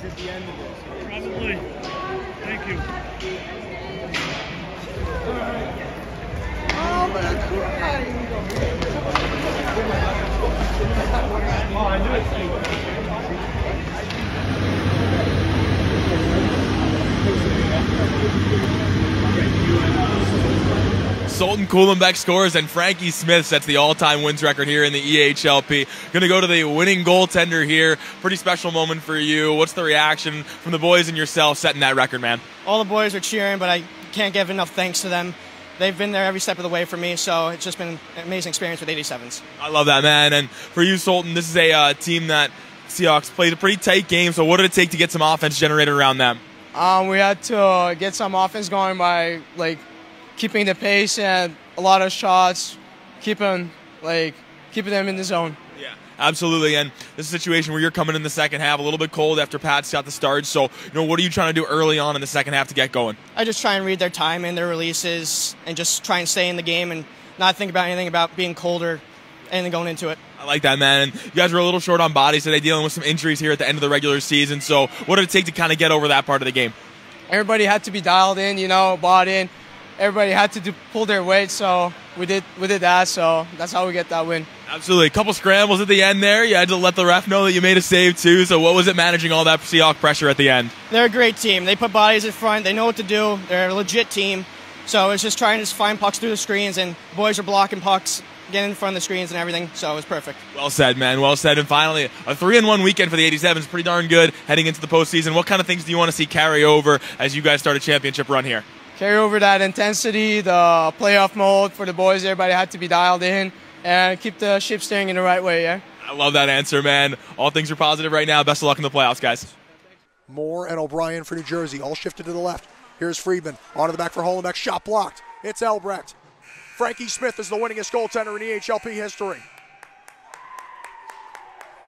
At the end of this. Probably. Thank you. Oh, but I'm crying. Oh, I knew it. Sultan Kulenbeck scores, and Frankie Smith sets the all-time wins record here in the EHLP. Going to go to the winning goaltender here. Pretty special moment for you. What's the reaction from the boys and yourself setting that record, man? All the boys are cheering, but I can't give enough thanks to them. They've been there every step of the way for me, so it's just been an amazing experience with 87s. I love that, man. And for you, Sultan, this is a team that Seahawks played a pretty tight game, so what did it take to get some offense generated around them? We had to get some offense going by keeping the pace and a lot of shots, keeping them in the zone. Yeah, absolutely. And this is a situation where you're coming in the second half a little bit cold after Pat's got the start. So, what are you trying to do early on in the second half to get going? I just try and read their time and their releases and just try and stay in the game and not think about anything about being cold or anything going into it. I like that, man. And you guys were a little short on bodies today, dealing with some injuries here at the end of the regular season. So what did it take to kind of get over that part of the game? Everybody had to be dialed in, bought in. Everybody had to pull their weight, so we did that, so that's how we get that win. Absolutely. A couple scrambles at the end there. You had to let the ref know that you made a save too, so what was it managing all that Seahawks pressure at the end? They're a great team. They put bodies in front. They know what to do. They're a legit team. So it's just trying to find pucks through the screens, and boys are blocking pucks, getting in front of the screens and everything, so it was perfect. Well said, man. Well said. And finally, a 3-1 weekend for the 87s. Pretty darn good heading into the postseason. What kind of things do you want to see carry over as you guys start a championship run here? Carry over that intensity, the playoff mode for the boys. Everybody had to be dialed in and keep the ship steering in the right way, yeah? I love that answer, man. All things are positive right now. Best of luck in the playoffs, guys. Moore and O'Brien for New Jersey, all shifted to the left. Here's Friedman, onto the back for Hollenbeck, shot blocked. It's Elbrecht. Frankie Smith is the winningest goaltender in EHLP history.